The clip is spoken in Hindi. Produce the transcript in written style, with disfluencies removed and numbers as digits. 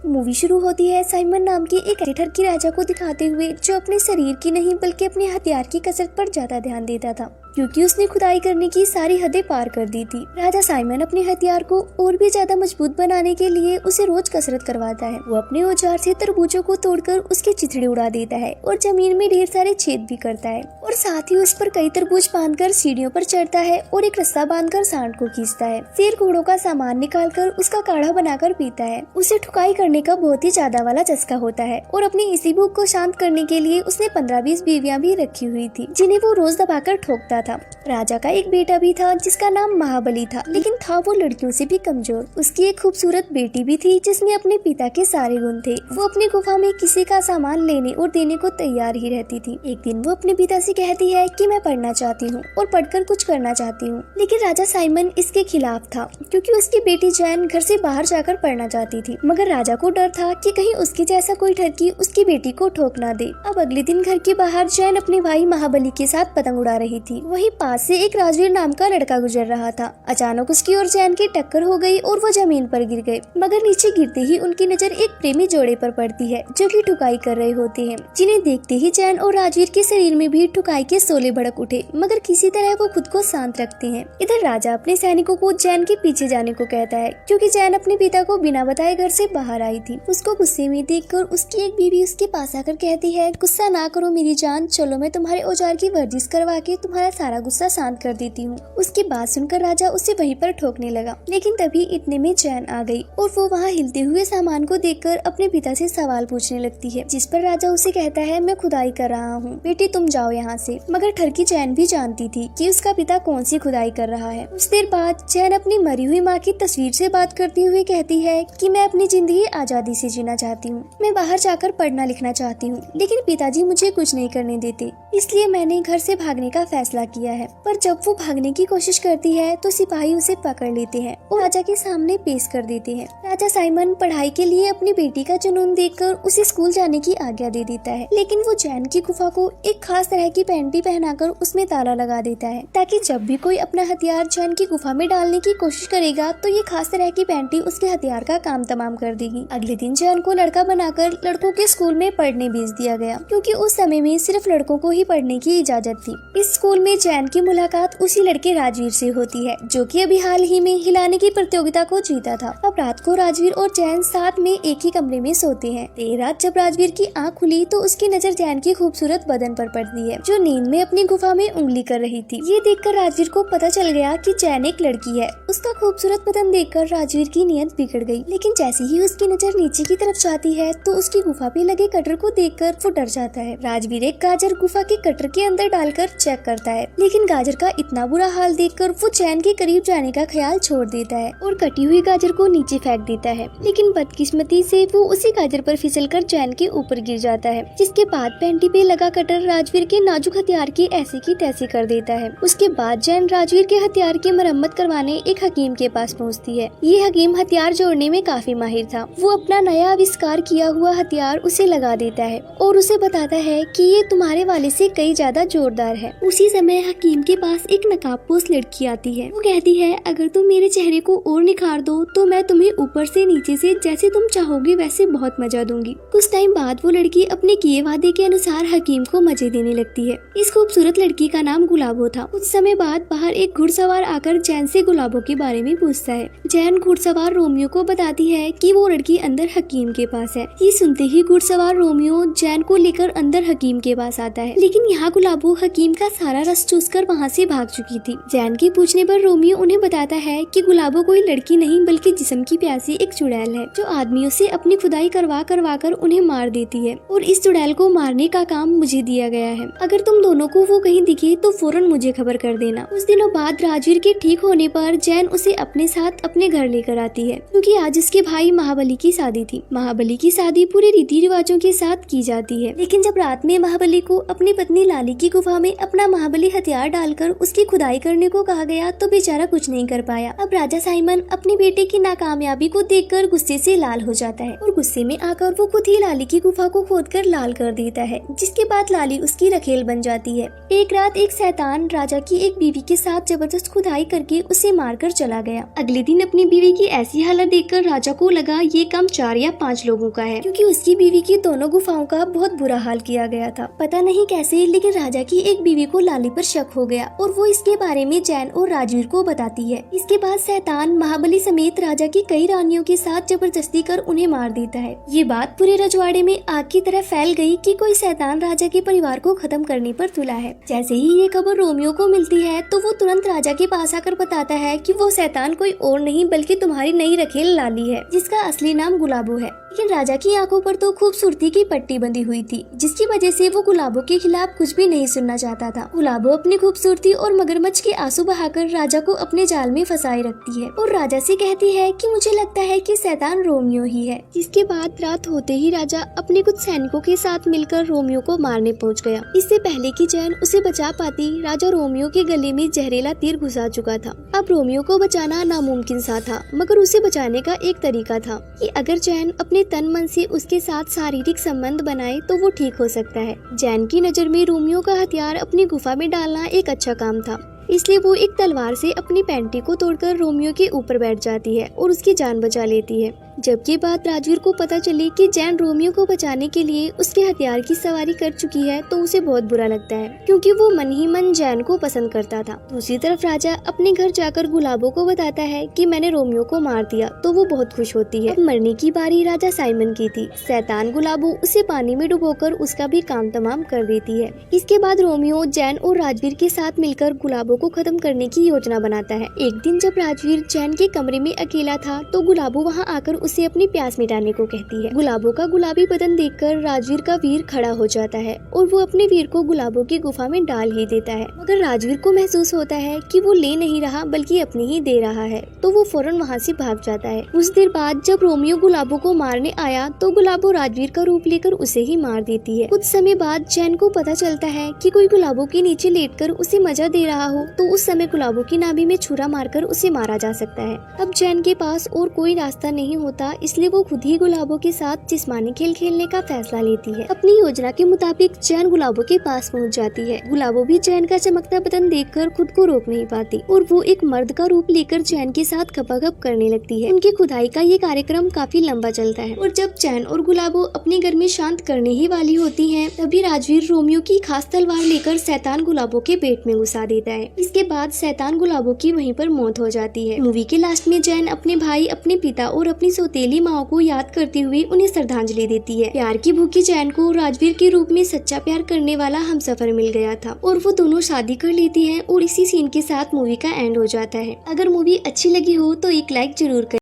मूवी शुरू होती है साइमन नाम के एक ऐसे ठरकी राजा को दिखाते हुए जो अपने शरीर की नहीं बल्कि अपने हथियार की कसरत पर ज्यादा ध्यान देता था, क्योंकि उसने खुदाई करने की सारी हदें पार कर दी थी। राजा साइमन अपने हथियार को और भी ज्यादा मजबूत बनाने के लिए उसे रोज कसरत करवाता है। वो अपने औजार से तरबूजों को तोड़कर उसके चिथड़े उड़ा देता है और जमीन में ढेर सारे छेद भी करता है, और साथ ही उस पर कई तरबूज बांधकर सीढ़ियों पर चढ़ता है और एक रस्सा बांधकर सांड को खींचता है। फिर घोड़ों का सामान निकालकर उसका काढ़ा बनाकर पीता है। उसे ठुकाई करने का बहुत ही ज्यादा वाला चस्का होता है, और अपनी इसी भूख को शांत करने के लिए उसने 15-20 बीवियां भी रखी हुई थी, जिन्हें वो रोज दबाकर ठोकता था। राजा का एक बेटा भी था जिसका नाम महाबली था, लेकिन था वो लड़कियों से भी कमजोर। उसकी एक खूबसूरत बेटी भी थी जिसमें अपने पिता के सारे गुण थे। वो अपनी गुफा में किसी का सामान लेने और देने को तैयार ही रहती थी। एक दिन वो अपने पिता से कहती है कि मैं पढ़ना चाहती हूँ और पढ़कर कुछ करना चाहती हूँ, लेकिन राजा साइमन इसके खिलाफ था, क्योंकि उसकी बेटी जैन घर से बाहर जाकर पढ़ना चाहती थी। मगर राजा को डर था कि कहीं उसके जैसा कोई ठरकी उसकी बेटी को ठोक ना दे। अब अगले दिन घर के बाहर जैन अपने भाई महाबली के साथ पतंग उड़ा रही थी। वहीं पास से एक राजवीर नाम का लड़का गुजर रहा था। अचानक उसकी और जैन की टक्कर हो गई और वो जमीन पर गिर गए। मगर नीचे गिरते ही उनकी नजर एक प्रेमी जोड़े पर पड़ती है जो कि ठुकाई कर रहे होते हैं, जिन्हें देखते ही जैन और राजवीर के शरीर में भी ठुकाई के शोले भड़क उठे, मगर किसी तरह वो खुद को शांत रखते हैं। इधर राजा अपने सैनिकों को जैन के पीछे जाने को कहता है, क्योंकि जैन अपने पिता को बिना बताए घर से बाहर आई थी। उसको गुस्से में देखकर उसकी एक बीवी उसके पास आकर कहती है, गुस्सा ना करो मेरी जान, चलो मैं तुम्हारे औजार की वर्जिश करवा के तुम्हारा सारा गुस्सा शांत कर देती हूँ। उसकी बात सुनकर राजा उसे वहीं पर ठोकने लगा, लेकिन तभी इतने में जैन आ गई और वो वहाँ हिलते हुए सामान को देखकर अपने पिता से सवाल पूछने लगती है, जिस पर राजा उसे कहता है, मैं खुदाई कर रहा हूँ, बेटी तुम जाओ यहाँ से। मगर ठरकी जैन भी जानती थी कि उसका पिता कौन सी खुदाई कर रहा है। कुछ देर बाद जैन अपनी मरी हुई माँ की तस्वीर से बात करते हुए कहती है कि मैं अपनी जिंदगी आजादी से जीना चाहती हूँ, मैं बाहर जाकर पढ़ना लिखना चाहती हूँ, लेकिन पिताजी मुझे कुछ नहीं करने देते, इसलिए मैंने घर से भागने का फैसला किया है। पर जब वो भागने की कोशिश करती है तो सिपाही उसे पकड़ लेते हैं और राजा के सामने पेश कर देते हैं। राजा साइमन पढ़ाई के लिए अपनी बेटी का जुनून देखकर उसे स्कूल जाने की आज्ञा दे देता है, लेकिन वो जैन की गुफा को एक खास तरह की पैंटी पहनाकर उसमें ताला लगा देता है, ताकि जब भी कोई अपना हथियार जैन की गुफा में डालने की कोशिश करेगा तो ये खास तरह की पैंटी उसके हथियार का काम तमाम कर देगी। अगले दिन जैन को लड़का बनाकर लड़कों के स्कूल में पढ़ने भेज दिया गया, क्योंकि उस समय में सिर्फ लड़कों को ही पढ़ने की इजाजत थी। इस स्कूल में जैन की मुलाकात उसी लड़के राजवीर से होती है, जो कि अभी हाल ही में हिलाने की प्रतियोगिता को जीता था। अब रात को राजवीर और जैन साथ में एक ही कमरे में सोते हैं। देर रात जब राजवीर की आंख खुली तो उसकी नजर जैन की खूबसूरत बदन पर पड़ती है, जो नींद में अपनी गुफा में उंगली कर रही थी। ये देखकर राजवीर को पता चल गया कि जैन एक लड़की है। उसका खूबसूरत बदन देखकर राजवीर की नीयत बिगड़ गई, लेकिन जैसे ही उसकी नजर नीचे की तरफ जाती है तो उसकी गुफा पे लगे कटर को देखकर वो डर जाता है। राजवीर एक गाजर गुफा के कटर के अंदर डालकर चेक करता है, लेकिन गाजर का इतना बुरा हाल देखकर वो जैन के करीब जाने का ख्याल छोड़ देता है और कटी हुई गाजर को नीचे फेंक देता है। लेकिन बदकिस्मती से वो उसी गाजर पर फिसलकर जैन के ऊपर गिर जाता है, जिसके बाद पैंटी पे लगा कटर राजवीर के नाजुक हथियार की ऐसी की तैसी कर देता है। उसके बाद जैन राजवीर के हथियार की मरम्मत करवाने एक हकीम के पास पहुँचती है। ये हकीम हथियार जोड़ने में काफी माहिर था। वो अपना नया आविष्कार किया हुआ हथियार उसे लगा देता है और उसे बताता है कि ये तुम्हारे वाले से कई ज्यादा जोरदार है। उसी समय हकीम के पास एक नकाबपोश लड़की आती है। वो कहती है, अगर तुम मेरे चेहरे को और निखार दो तो मैं तुम्हें ऊपर से नीचे से जैसे तुम चाहोगे वैसे बहुत मजा दूंगी। कुछ टाइम बाद वो लड़की अपने किए वादे के अनुसार हकीम को मजे देने लगती है। इस खूबसूरत लड़की का नाम गुलाबो था। कुछ समय बाद बाहर एक घुड़सवार आकर जैन से गुलाबो के बारे में पूछता है। जैन घुड़सवार रोमियो को बताती है कि वो लड़की अंदर हकीम के पास है। ये सुनते ही घुड़सवार रोमियो जैन को लेकर अंदर हकीम के पास आता है, लेकिन यहाँ गुलाबो हकीम का सारा रस चूसकर वहाँ से भाग चुकी थी। जैन के पूछने पर रोमियो उन्हें बताता है कि गुलाबो कोई लड़की नहीं बल्कि जिस्म की प्यासी एक चुड़ैल है, जो आदमियों से अपनी खुदाई करवा कर उन्हें मार देती है, और इस चुड़ैल को मारने का काम मुझे दिया गया है। अगर तुम दोनों को वो कहीं दिखे तो फौरन मुझे खबर कर देना। कुछ दिनों बाद राजवीर के ठीक होने पर जैन उसे अपने साथ अपने घर लेकर आती है, क्योंकि आज उसके भाई महाबली की शादी थी। महाबली की शादी पूरे रीति रिवाजों के साथ की जाती है, लेकिन जब रात में महाबली को अपनी पत्नी लाली की गुफा में अपना महाबली हथियार डालकर उसकी खुदाई करने को कहा गया तो बेचारा कुछ नहीं कर पाया। अब राजा साइमन अपने बेटे की नाकामयाबी को देखकर गुस्से से लाल हो जाता है और गुस्से में आकर वो खुद ही लाली की गुफा को खोदकर लाल कर देता है, जिसके बाद लाली उसकी रखेल बन जाती है। एक रात एक शैतान राजा की एक बीवी के साथ जबरदस्त खुदाई करके उसे मारकर चला गया। अगले दिन अपनी बीवी की ऐसी हालत देखकर राजा को लगा ये काम 4 या 5 लोगों का है, क्योंकि उसकी बीवी की दोनों गुफाओं का बहुत बुरा हाल किया गया था। पता नहीं कैसे, लेकिन राजा की एक बीवी को लाली पर शक हो गया और वो इसके बारे में जैन और राजवीर को बताती है। इसके बाद शैतान महाबली समेत राजा की कई रानियों के साथ जबरदस्ती कर उन्हें मार देता है। ये बात पूरे रजवाड़े में आग की तरह फैल गई कि कोई शैतान राजा के परिवार को खत्म करने पर तुला है। जैसे ही ये खबर रोमियो को मिलती है तो वो तुरंत राजा के पास आकर बताता है कि वो शैतान कोई और नहीं बल्कि तुम्हारी नई रखेल लाली है, जिसका असली नाम गुलाबो है। लेकिन राजा की आंखों पर तो खूबसूरती की पट्टी बंधी हुई थी, जिसकी वजह से वो गुलाबो के खिलाफ कुछ भी नहीं सुनना चाहता था। गुलाबो अपनी खूबसूरती और मगरमच्छ के आंसू बहाकर राजा को अपने जाल में फंसाए रखती है और राजा से कहती है कि मुझे लगता है कि शैतान रोमियो ही है। जिसके बाद रात होते ही राजा अपने कुछ सैनिकों के साथ मिलकर रोमियो को मारने पहुंच गया। इससे पहले कि जैन उसे बचा पाती, राजा रोमियो के गले में जहरीला तीर घुसा चुका था। अब रोमियो को बचाना नामुमकिन सा था, मगर उसे बचाने का एक तरीका था कि अगर जैन अपने तन मन से उसके साथ शारीरिक संबंध बनाए तो वो ठीक हो सकता है। जैन की नजर में रोमियो का हथियार अपनी गुफा में डालना एक अच्छा काम था, इसलिए वो एक तलवार से अपनी पैंटी को तोड़कर रोमियो के ऊपर बैठ जाती है और उसकी जान बचा लेती है। जब ये बात राजवीर को पता चली कि जैन रोमियो को बचाने के लिए उसके हथियार की सवारी कर चुकी है तो उसे बहुत बुरा लगता है, क्योंकि वो मन ही मन जैन को पसंद करता था। दूसरी तरफ राजा अपने घर जाकर गुलाबो को बताता है कि मैंने रोमियो को मार दिया, तो वो बहुत खुश होती है। मरने की बारी राजा साइमन की थी। शैतान गुलाबो उसे पानी में डुबोकर उसका भी काम तमाम कर देती है। इसके बाद रोमियो जैन और राजवीर के साथ मिलकर गुलाबो को खत्म करने की योजना बनाता है। एक दिन जब राजवीर जैन के कमरे में अकेला था तो गुलाबो वहाँ आकर उसे अपनी प्यास मिटाने को कहती है। गुलाबो का गुलाबी बदन देखकर राजवीर का वीर खड़ा हो जाता है और वो अपने वीर को गुलाबो की गुफा में डाल ही देता है, मगर राजवीर को महसूस होता है कि वो ले नहीं रहा बल्कि अपने ही दे रहा है, तो वो फौरन वहाँ से भाग जाता है। कुछ देर बाद जब रोमियो गुलाबो को मारने आया तो गुलाबो राजवीर का रूप लेकर उसे ही मार देती है। कुछ समय बाद जैन को पता चलता है कि कोई गुलाबो के नीचे लेटकर उसे मजा दे रहा हो, तो उस समय गुलाबो की नाभि में छुरा मारकर उसे मारा जा सकता है। अब जैन के पास और कोई रास्ता नहीं होता, इसलिए वो खुद ही गुलाबो के साथ जिस्मानी खेल खेलने का फैसला लेती है। अपनी योजना के मुताबिक जैन गुलाबो के पास पहुंच जाती है। गुलाबो भी जैन का चमकता बदन देखकर खुद को रोक नहीं पाती और वो एक मर्द का रूप लेकर जैन के साथ खपाखप करने लगती है। उनकी खुदाई का ये कार्यक्रम काफी लंबा चलता है और जब जैन और गुलाबो अपनी गर्मी शांत करने ही वाली होती है, तभी राजवीर रोमियो की खास तलवार लेकर शैतान गुलाबो के पेट में घुसा देता है। इसके बाद शैतान गुलाबो की वहीं पर मौत हो जाती है। मूवी के लास्ट में जैन अपने भाई, अपने पिता और अपनी सौतेली माँ को याद करते हुए उन्हें श्रद्धांजलि देती है। प्यार की भूखी जैन को राजवीर के रूप में सच्चा प्यार करने वाला हमसफर मिल गया था और वो दोनों शादी कर लेती हैं और इसी सीन के साथ मूवी का एंड हो जाता है। अगर मूवी अच्छी लगी हो तो एक लाइक जरूर करें।